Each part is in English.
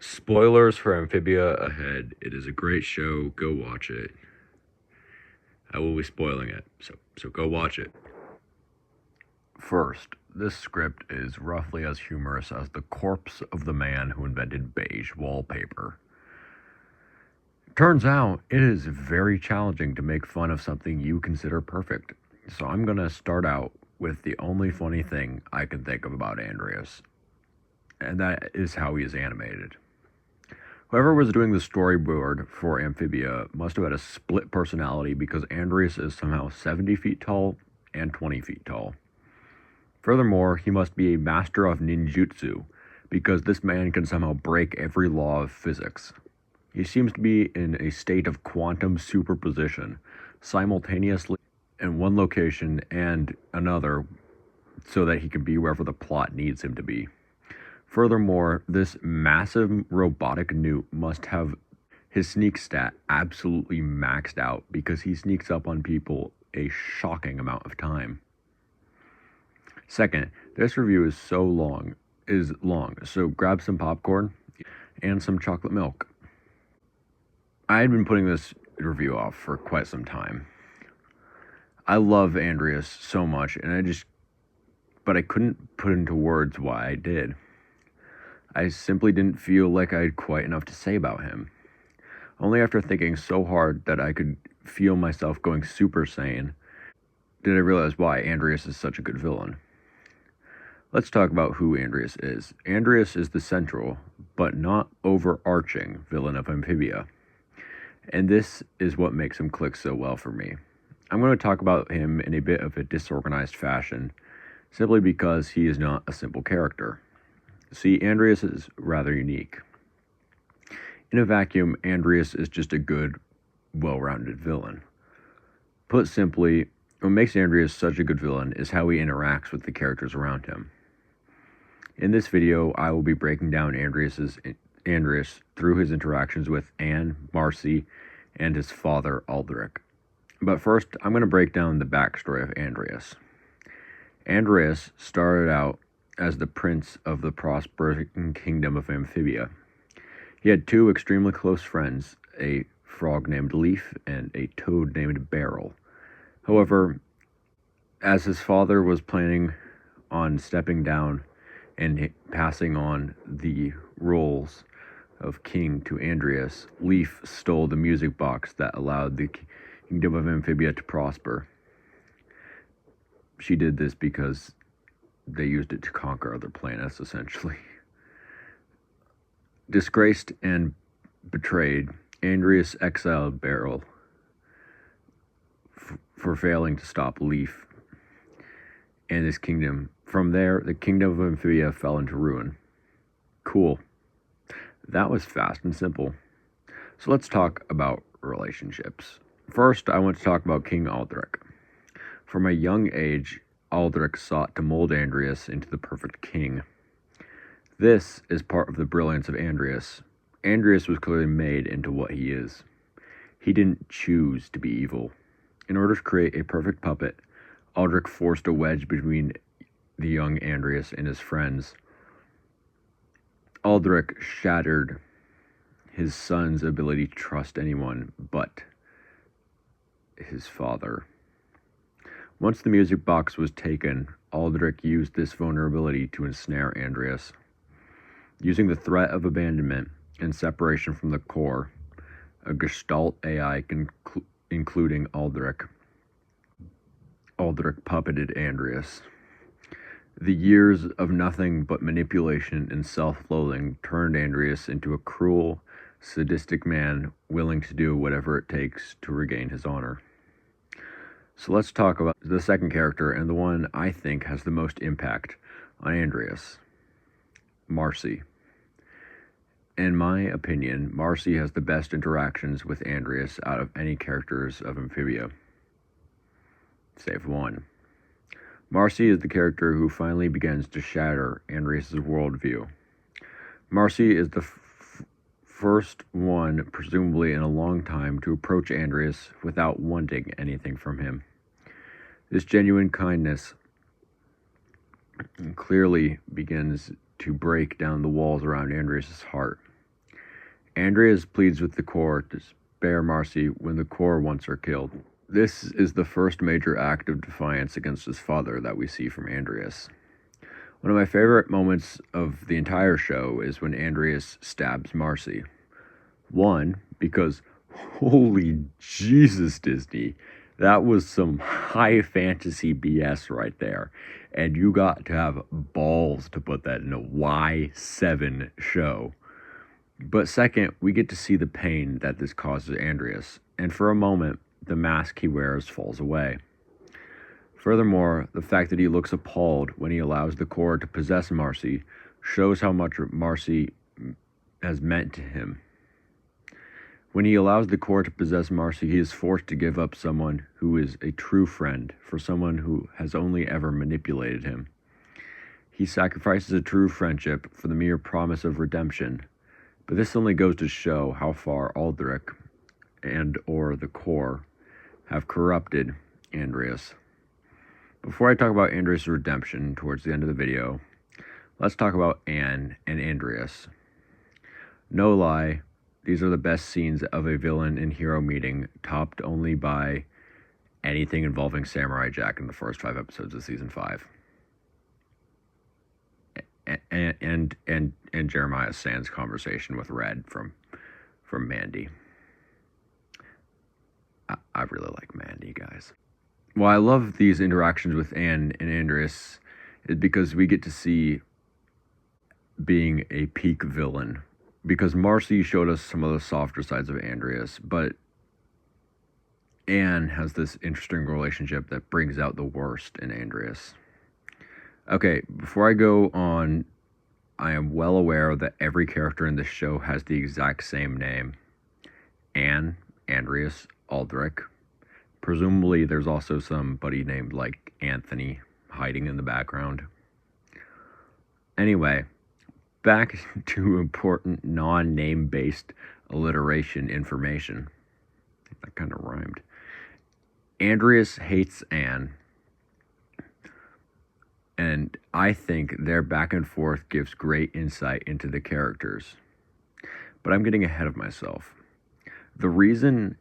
Spoilers for Amphibia ahead. It is a great show. Go watch it. I will be spoiling it, so go watch it. First, this script is roughly as humorous as the corpse of the man who invented beige wallpaper. Turns out, it is very challenging to make fun of something you consider perfect. So I'm gonna start out with the only funny thing I can think of about Andrias, and that is how he is animated. Whoever was doing the storyboard for Amphibia must have had a split personality because Andrias is somehow 70 feet tall and 20 feet tall. Furthermore, he must be a master of ninjutsu because this man can somehow break every law of physics. He seems to be in a state of quantum superposition, simultaneously in one location and another, so that he can be wherever the plot needs him to be. Furthermore, this massive robotic newt must have his sneak stat absolutely maxed out because he sneaks up on people a shocking amount of time. Second, this review is long, so grab some popcorn and some chocolate milk. I had been putting this review off for quite some time. I love Andrias so much, but I couldn't put into words why I did. I simply didn't feel like I had quite enough to say about him. Only after thinking so hard that I could feel myself going Super Saiyan did I realize why Andrias is such a good villain. Let's talk about who Andrias is. Andrias is the central, but not overarching, villain of Amphibia. And this is what makes him click so well for me. I'm going to talk about him in a bit of a disorganized fashion, simply because he is not a simple character. See, Andrias is rather unique. In a vacuum, Andrias is just a good, well-rounded villain. Put simply, what makes Andrias such a good villain is how he interacts with the characters around him. In this video, I will be breaking down Andrias through his interactions with Anne, Marcy, and his father, Aldrich. But first, I'm going to break down the backstory of Andrias. Andrias started out as the prince of the prospering kingdom of Amphibia. He had two extremely close friends, a frog named Leaf and a toad named Beryl. However, as his father was planning on stepping down and passing on the roles of king to Andrias, Leaf stole the music box that allowed the kingdom of Amphibia to prosper. She did this because they used it to conquer other planets, essentially. Disgraced and betrayed, Andrias exiled Beryl for failing to stop Leaf and his kingdom. From there, the kingdom of Amphibia fell into ruin. Cool. That was fast and simple. So let's talk about relationships. First, I want to talk about King Aldrich. From a young age, Aldrich sought to mold Andrias into the perfect king. This is part of the brilliance of Andrias. Andrias was clearly made into what he is. He didn't choose to be evil. In order to create a perfect puppet, Aldrich forced a wedge between the young Andrias and his friends. Aldrich shattered his son's ability to trust anyone but his father. Once the music box was taken, Aldrich used this vulnerability to ensnare Andrias. Using the threat of abandonment and separation from the core, a Gestalt AI including Aldrich puppeted Andrias. The years of nothing but manipulation and self-loathing turned Andrias into a cruel, sadistic man willing to do whatever it takes to regain his honor. So let's talk about the second character, and the one I think has the most impact on Andrias, Marcy. In my opinion, Marcy has the best interactions with Andrias out of any characters of Amphibia, save one. Marcy is the character who finally begins to shatter Andrias' worldview. Marcy is the first one, presumably in a long time, to approach Andrias without wanting anything from him. This genuine kindness clearly begins to break down the walls around Andrias' heart. Andrias pleads with the Corps to spare Marcy when the Corps wants her killed. This is the first major act of defiance against his father that we see from Andrias. One of my favorite moments of the entire show is when Andrias stabs Marcy. One, because holy Jesus, Disney, that was some high fantasy BS right there. And you got to have balls to put that in a Y7 show. But second, we get to see the pain that this causes Andrias, and for a moment, the mask he wears falls away. Furthermore, the fact that he looks appalled when he allows the Corps to possess Marcy shows how much Marcy has meant to him. When he allows the Corps to possess Marcy, he is forced to give up someone who is a true friend for someone who has only ever manipulated him. He sacrifices a true friendship for the mere promise of redemption, but this only goes to show how far Aldrich and or the Corps have corrupted Andrias. Before I talk about Andrias' redemption towards the end of the video, let's talk about Anne and Andrias. No lie, these are the best scenes of a villain and hero meeting, topped only by anything involving Samurai Jack in the first 5 episodes of season 5. And Jeremiah Sand's conversation with Red from Mandy. I really like Mandy, guys. Why I love these interactions with Anne and Andrias is because we get to see being a peak villain. Because Marcy showed us some of the softer sides of Andrias, but Anne has this interesting relationship that brings out the worst in Andrias. Okay, before I go on, I am well aware that every character in this show has the exact same name. Anne, Andrias, Aldrich. Presumably there's also somebody named like Anthony hiding in the background. Anyway, back to important non-name based alliteration information. That kind of rhymed. Andrias hates Anne, and I think their back and forth gives great insight into the characters. But I'm getting ahead of myself. The reason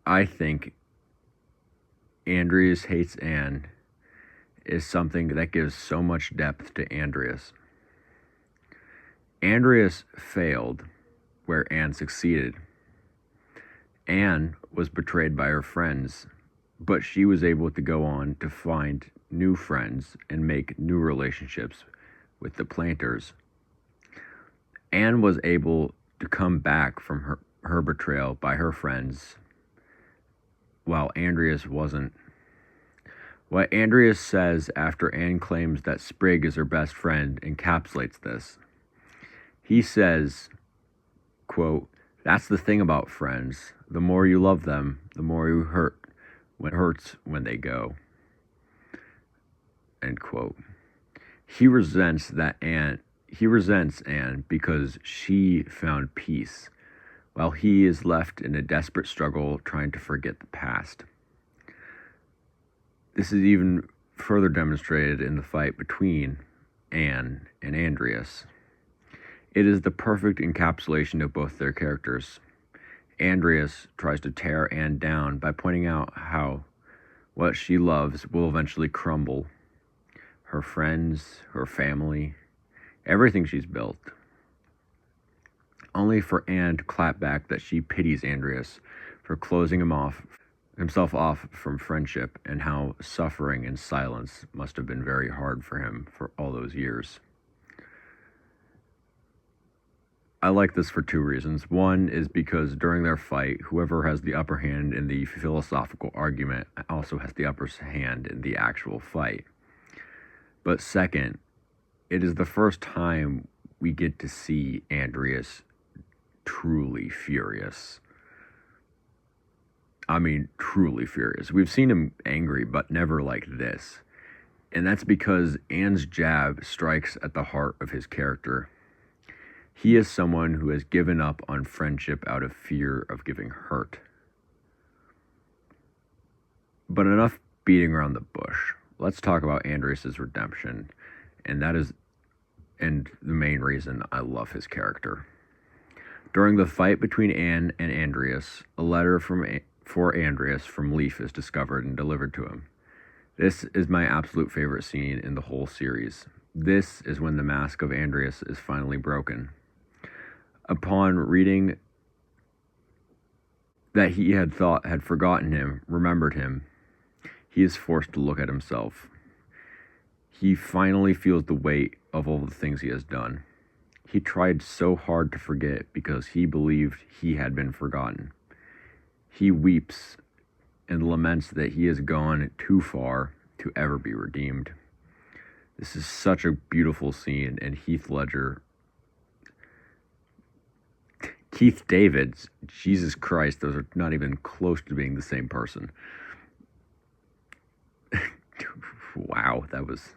I think Andrias hates Anne is something that gives so much depth to Andrias. Andrias failed where Anne succeeded. Anne was betrayed by her friends, but she was able to go on to find new friends and make new relationships with the Planters. Anne was able to come back from her betrayal by her friends, while Andrias wasn't. What Andrias says after Anne claims that Sprig is her best friend encapsulates this. He says, quote, "That's the thing about friends. The more you love them, the more you hurt when it hurts when they go." End quote. He resents Anne because she found peace, while he is left in a desperate struggle trying to forget the past. This is even further demonstrated in the fight between Anne and Andrias. It is the perfect encapsulation of both their characters. Andrias tries to tear Anne down by pointing out how what she loves will eventually crumble. Her friends, her family, everything she's built. Only for Anne to clap back that she pities Andrias for closing himself off from friendship, and how suffering and silence must have been very hard for him for all those years. I like this for 2 reasons. One is because during their fight, whoever has the upper hand in the philosophical argument also has the upper hand in the actual fight. But second, it is the first time we get to see Andrias truly furious. I mean, truly furious. We've seen him angry, but never like this. And that's because Anne's jab strikes at the heart of his character. He is someone who has given up on friendship out of fear of giving hurt. But enough beating around the bush. Let's talk about Andrias' redemption. And the main reason I love his character. During the fight between Anne and Andrias, a letter for Andrias from Leaf is discovered and delivered to him. This is my absolute favorite scene in the whole series. This is when the mask of Andrias is finally broken. Upon reading that he had forgotten him, remembered him, he is forced to look at himself. He finally feels the weight of all the things he has done. He tried so hard to forget because he believed he had been forgotten. He weeps and laments that he has gone too far to ever be redeemed. This is such a beautiful scene, and Keith David's, Jesus Christ, those are not even close to being the same person. Wow, that was...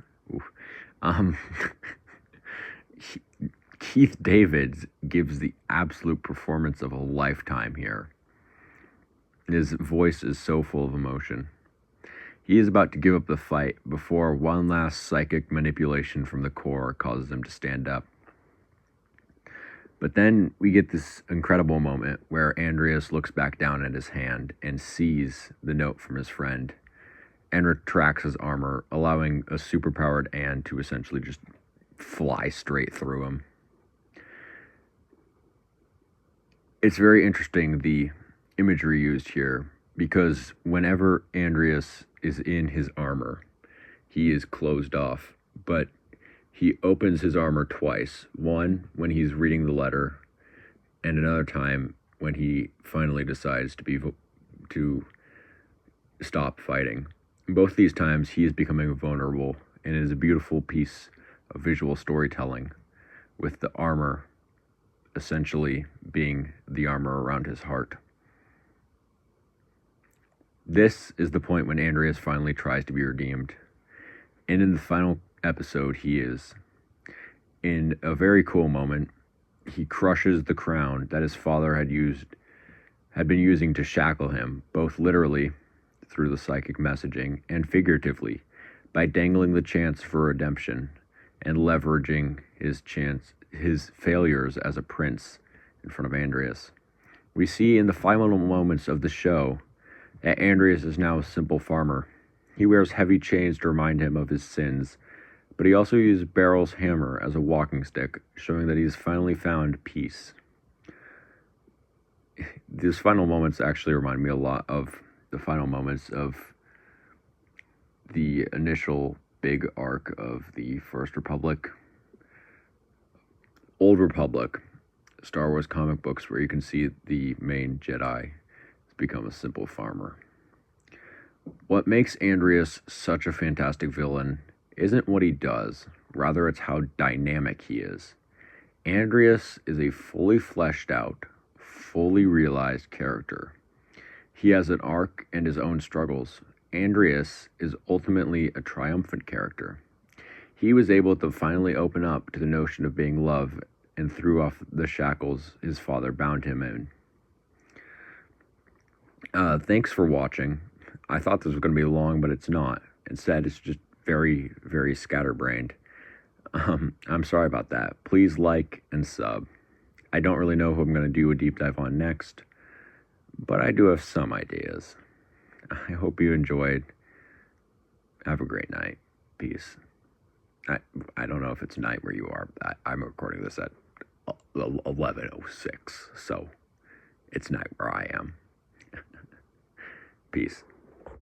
Keith David gives the absolute performance of a lifetime here. His voice is so full of emotion. He is about to give up the fight before one last psychic manipulation from the core causes him to stand up. But then we get this incredible moment where Andrias looks back down at his hand and sees the note from his friend and retracts his armor, allowing a superpowered Anne to essentially just fly straight through him. It's very interesting, the imagery used here, because whenever Andrias is in his armor, he is closed off, but he opens his armor twice. One, when he's reading the letter, and another time when he finally decides to stop fighting. Both these times, he is becoming vulnerable, and it is a beautiful piece of visual storytelling, with the armor essentially being the armor around his heart. This is the point when Andrias finally tries to be redeemed. And in the final episode, he is. In a very cool moment, he crushes the crown that his father had been using to shackle him, both literally through the psychic messaging and figuratively by dangling the chance for redemption and leveraging his failures as a prince in front of Andrias. We see in the final moments of the show that Andrias is now a simple farmer. He wears heavy chains to remind him of his sins, but he also uses Beryl's hammer as a walking stick, showing that he has finally found peace. These final moments actually remind me a lot of the final moments of the initial big arc of the First Republic, Old Republic, Star Wars comic books, where you can see the main Jedi has become a simple farmer. What makes Andrias such a fantastic villain isn't what he does, rather it's how dynamic he is. Andrias is a fully fleshed out, fully realized character. He has an arc and his own struggles. Andrias is ultimately a triumphant character. He was able to finally open up to the notion of being loved and threw off the shackles his father bound him in. Thanks for watching. I thought this was going to be long, but it's not. Instead, it's just very, very scatterbrained. I'm sorry about that. Please like and sub. I don't really know who I'm going to do a deep dive on next, but I do have some ideas. I hope you enjoyed. Have a great night. Peace. I don't know if it's night where you are. I'm recording this at 11:06, so it's night where I am. Peace.